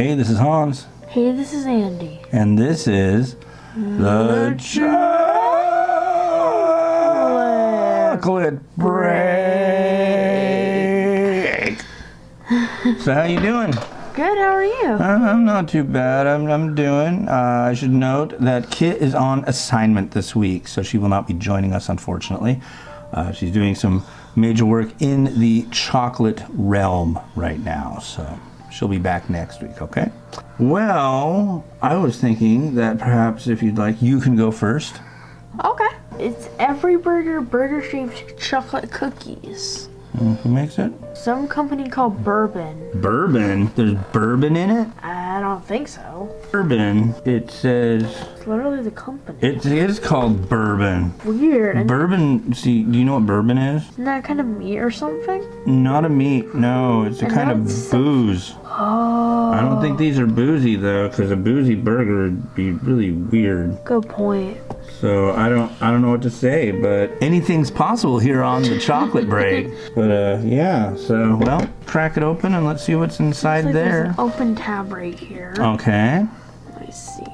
Hey, this is Hans. Hey, this is Andy. And this is the Chocolate Break. So how you doing? Good, how are you? I'm not too bad. I'm doing. I should note that Kit is on assignment this week, so she will not be joining us, unfortunately. She's doing some major work in the chocolate realm right now, so she'll be back next week, okay? Well, I was thinking that perhaps if you'd like, you can go first. Okay. It's Everyburger burger-shaped chocolate cookies. Who makes it? Some company called Bourbon. Bourbon? There's bourbon in it? I don't think so. Bourbon. It says... It's literally the company. It is called Bourbon. Weird. Bourbon, see, do you know what bourbon is? Isn't that kind of meat or something? Not a meat, no. It's a kind of booze. Oh. I don't think these are boozy, though, because a boozy burger would be really weird. Good point. So I don't know what to say, but anything's possible here on the chocolate break. But yeah, so well, crack it open and let's see what's inside Looks like there. There's an open tab right here. Okay. Let me see.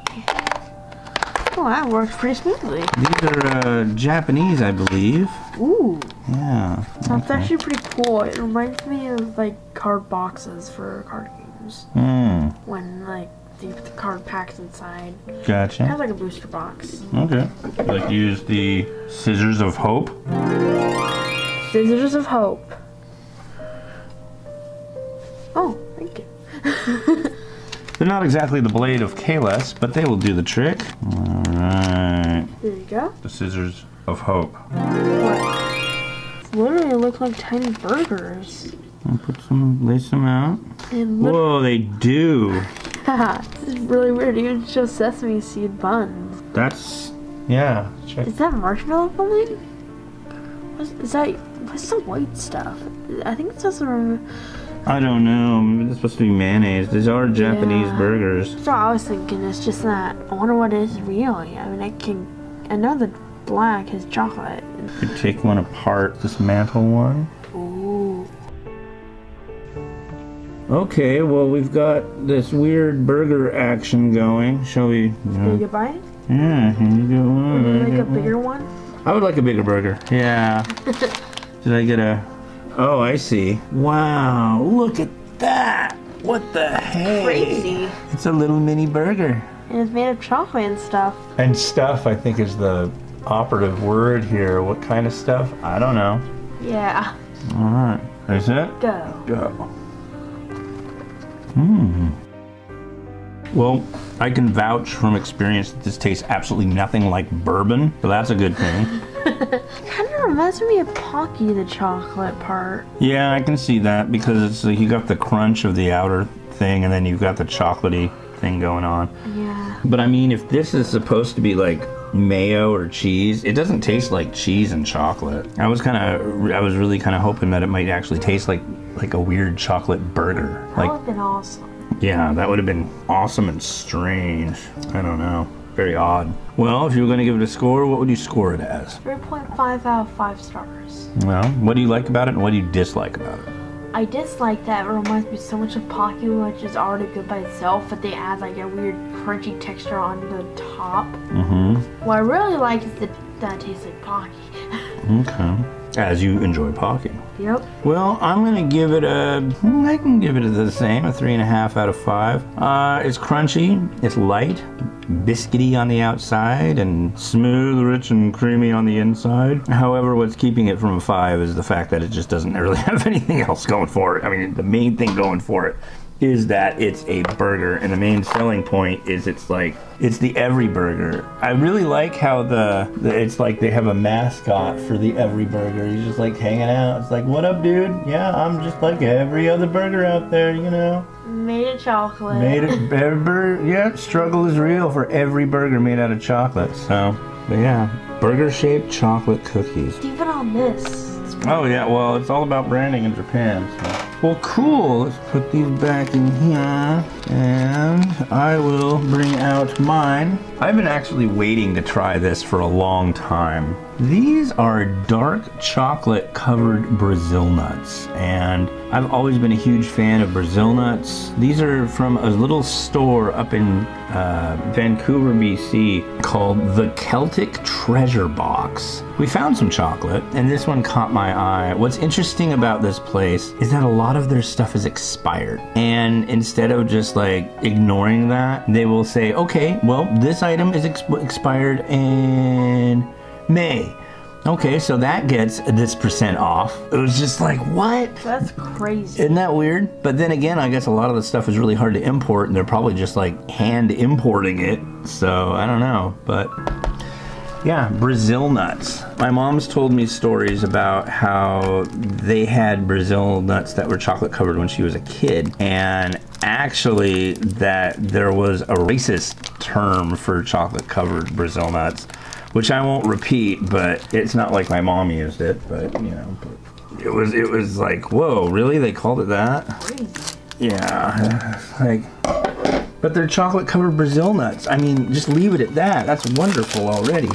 Oh, that works pretty smoothly. These are Japanese, I believe. Ooh. Yeah. That's actually pretty cool. It reminds me of like card boxes for card games. Hmm. When like you put the card packs inside. Gotcha. It has like a booster box. Okay. Like use the scissors of hope. Scissors of hope. Oh, thank you. They're not exactly the blade of Kalis, but they will do the trick. All right. There you go. The scissors of hope. What? Literally look like tiny burgers. I'll put some, lace them out. Whoa, they do. This is really weird. It even shows sesame seed buns. That's, yeah. Check. Is that marshmallow filling? What's the white stuff? I think it's just a... I don't know. Maybe it's supposed to be mayonnaise. These are Japanese burgers. That's what I was thinking. It's just that. I wonder what it is really. I mean, I know the black is chocolate. You could take one apart, dismantle one. Ooh. Okay, well, we've got this weird burger action going. Shall we? Can you buy it? Yeah, here you go. Would you like a bigger one? I would like a bigger burger. Yeah. Did I get a... Oh, I see. Wow, look at that. What the heck? Crazy. It's a little mini burger. And it's made of chocolate and stuff. And stuff, I think, is the operative word here. What kind of stuff? I don't know. Yeah. All right. Is it? Go. Go. Mmm. Well, I can vouch from experience that this tastes absolutely nothing like bourbon, so that's a good thing. Kind of reminds me of Pocky, the chocolate part. Yeah, I can see that because it's like you got the crunch of the outer thing and then you've got the chocolatey thing going on. Yeah. But I mean, if this is supposed to be like mayo or cheese, it doesn't taste like cheese and chocolate. I was really kind of hoping that it might actually taste like a weird chocolate burger. That Like, would have been awesome. yeah, that would have been awesome and strange. I don't know. Very odd. Well, if you were going to give it a score, what would you score it as? 3.5 out of 5 stars. Well, what do you like about it and what do you dislike about it? I dislike that it reminds me so much of Pocky, which is already good by itself, but they add like a weird crunchy texture on the top. Mm-hmm. What I really like is that it tastes like Pocky. Okay. As you enjoy Pocky. Yep. Well, I'm gonna give it I can give it the same, a 3.5 out of 5. It's crunchy, it's light, biscuity on the outside, and smooth, rich, and creamy on the inside. However, what's keeping it from a 5 is the fact that it just doesn't really have anything else going for it. I mean, the main thing going for it is that it's a burger, and the main selling point is it's the Everyburger. I really like how it's like they have a mascot for the Everyburger. He's just like hanging out. It's like, what up, dude? Yeah, I'm just like every other burger out there, you know. Made of chocolate. Yeah, struggle is real for every burger made out of chocolate. So, but yeah, burger-shaped chocolate cookies. Even on this. Oh yeah, well, it's all about branding in Japan. So. Well, cool. Let's put these back in here, and I will bring out mine. I've been actually waiting to try this for a long time. These are dark chocolate covered Brazil nuts, and I've always been a huge fan of Brazil nuts. These are from a little store up in Vancouver, BC called the Celtic Treasure Box. We found some chocolate, and this one caught my eye. What's interesting about this place is that a lot of their stuff is expired, and instead of just like ignoring that, they will say, okay, well, this item is expired in May. Okay, so that gets this % off. It was just like, what? That's crazy. Isn't that weird? But then again, I guess a lot of the stuff is really hard to import, and they're probably just like hand importing it. So I don't know, but yeah, Brazil nuts. My mom's told me stories about how they had Brazil nuts that were chocolate covered when she was a kid, and actually that there was a racist term for chocolate covered Brazil nuts, which I won't repeat, but it's not like my mom used it, but you know, it was like, whoa, really? They called it that? Crazy. Yeah, like, but they're chocolate covered Brazil nuts. I mean, just leave it at that. That's wonderful already.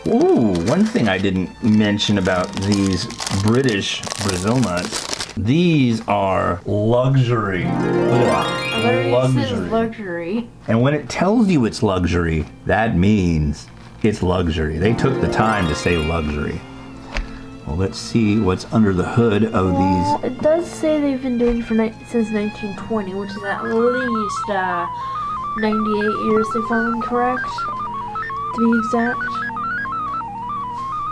Ooh, one thing I didn't mention about these British Brazil nuts, these are luxury. Look at that. Luxury. Luxury. And when it tells you it's luxury, that means it's luxury. They took the time to say luxury. Well, let's see what's under the hood of these. It does say they've been doing it for since 1920, which is at least 98 years, if I'm correct, to be exact.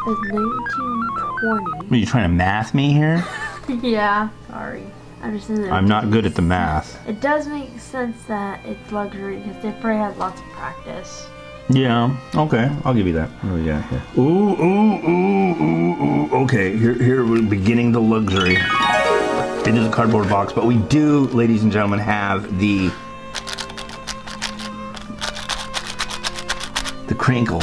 It's 1920. Are you trying to math me here? Yeah, sorry. I'm not good at the math. It does make sense that it's luxury because they probably had lots of practice. Yeah, okay, I'll give you that. What do we got here? Ooh, ooh, ooh, ooh, ooh. Okay, here we're beginning the luxury. It is a cardboard box, but we do, ladies and gentlemen, have the crinkle.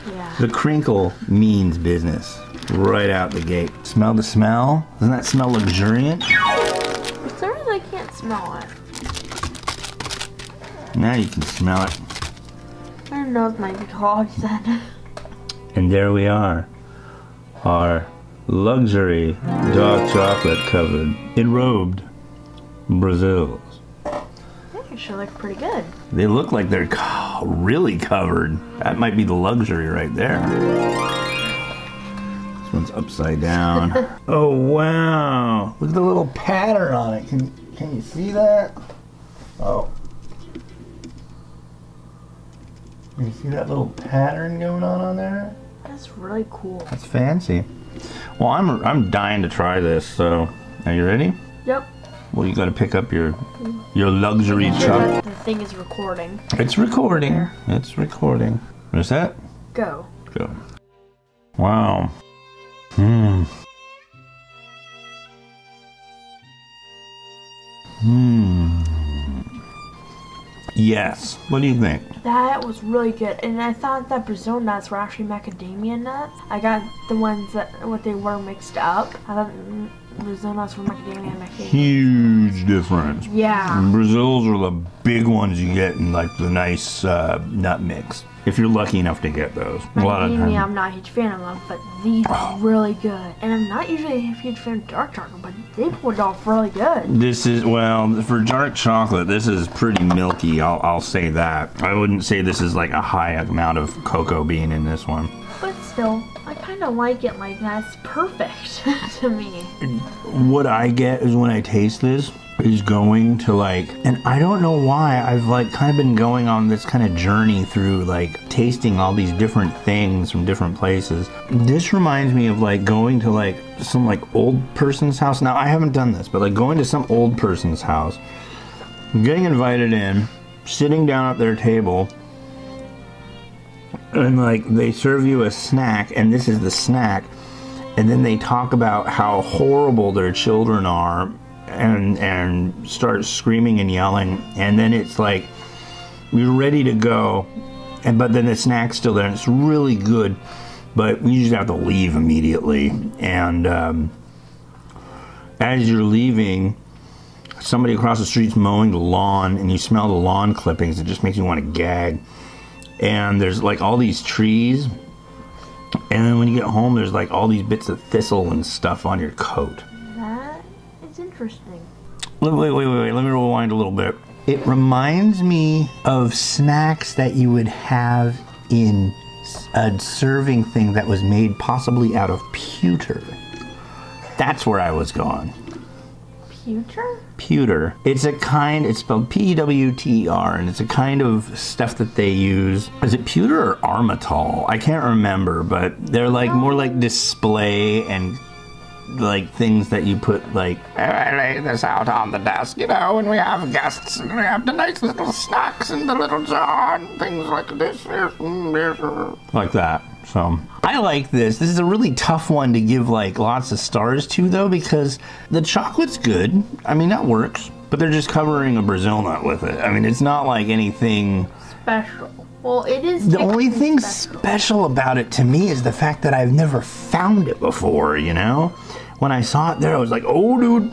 Yeah. The crinkle means business right out the gate. Smell the smell? Doesn't that smell luxuriant? For some reason I can't smell it. Now you can smell it. My nose might be clogged then. And there we are. Our luxury dark chocolate covered, enrobed Brazils. They actually look pretty good. They look like they're really covered. That might be the luxury right there. This one's upside down. Oh wow! Look at the little pattern on it. Can you see that? Oh. You see that little pattern going on there? That's really cool. That's fancy. Well, I'm dying to try this. So, are you ready? Yep. Well, you got to pick up your luxury chocolate. The thing is recording. It's recording. It's recording. Where's that? Go. Go. Wow. Mmm. Mmm. Yes. What do you think? That was really good, and I thought that Brazil nuts were actually macadamia nuts. I got the ones that what they were mixed up. I thought Brazil nuts were macadamia and macadamia. Huge difference. Yeah. Brazils are the big ones you get in like the nice nut mix. If you're lucky enough to get those. A lot of times. I'm not a huge fan of them, but these are really good. And I'm not usually a huge fan of dark chocolate, but they pulled off really good. This is, well, for dark chocolate, this is pretty milky, I'll say that. I wouldn't say this is like a high amount of cocoa bean in this one. But still, I kind of like it like that. It's perfect to me. What I get is when I taste this, is going to like, and I don't know why, I've like kind of been going on this kind of journey through like tasting all these different things from different places. This reminds me of like going to like some like old person's house. Now I haven't done this, but like going to some old person's house, getting invited in, sitting down at their table, and like they serve you a snack, and this is the snack, and then they talk about how horrible their children are, and start screaming and yelling, and then it's like you're ready to go, but then the snack's still there and it's really good, but you just have to leave immediately. And as you're leaving, somebody across the street's mowing the lawn and you smell the lawn clippings. It just makes you want to gag. And there's like all these trees. And then when you get home, there's like all these bits of thistle and stuff on your coat. That is interesting. Wait. Let me rewind a little bit. It reminds me of snacks that you would have in a serving thing that was made possibly out of pewter. That's where I was going. Pewter? Pewter. It's spelled P-E-W-T-E-R, and it's a kind of stuff that they use. Is it pewter or armatol? I can't remember, but they're like more like display and like things that you put like, I lay this out on the desk, you know, and we have guests and we have the nice little snacks in the little jar and things like this, like that. So I like this. This is a really tough one to give like lots of stars to though, because the chocolate's good. I mean, that works, but they're just covering a Brazil nut with it. I mean, it's not like anything special. Well, it is. The only thing special about it to me is the fact that I've never found it before, you know? When I saw it there, I was like, oh dude,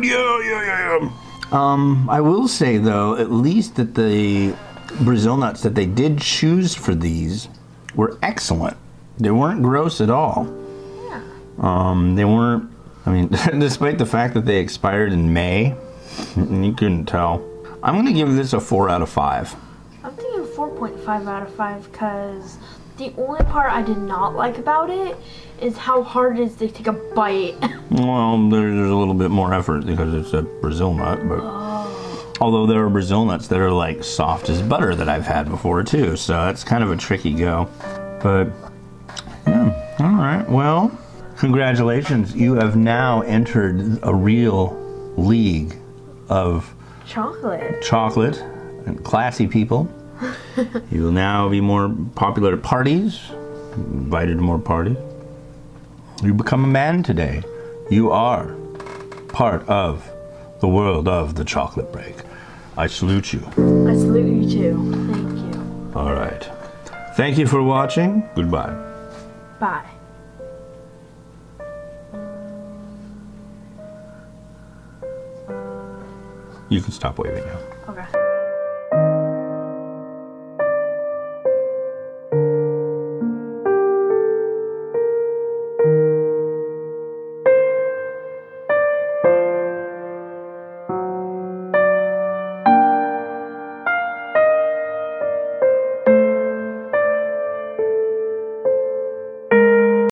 yeah. I will say though, at least that the Brazil nuts that they did choose for these were excellent. They weren't gross at all. Yeah. They weren't, I mean, despite the fact that they expired in May, you couldn't tell. I'm gonna give this a 4 out of 5. I'm thinking 4.5 out of 5 because the only part I did not like about it is how hard it is to take a bite. Well, there's a little bit more effort because it's a Brazil nut, but although there are Brazil nuts that are like soft as butter that I've had before too, so that's kind of a tricky go. But yeah, all right. Well, congratulations. You have now entered a real league of chocolate and classy people. You will now be more popular at parties, invited to more parties. You become a man today. You are part of the world of the chocolate break. I salute you. I salute you too. Thank you. All right. Thank you for watching. Goodbye. Bye. You can stop waving now. Okay.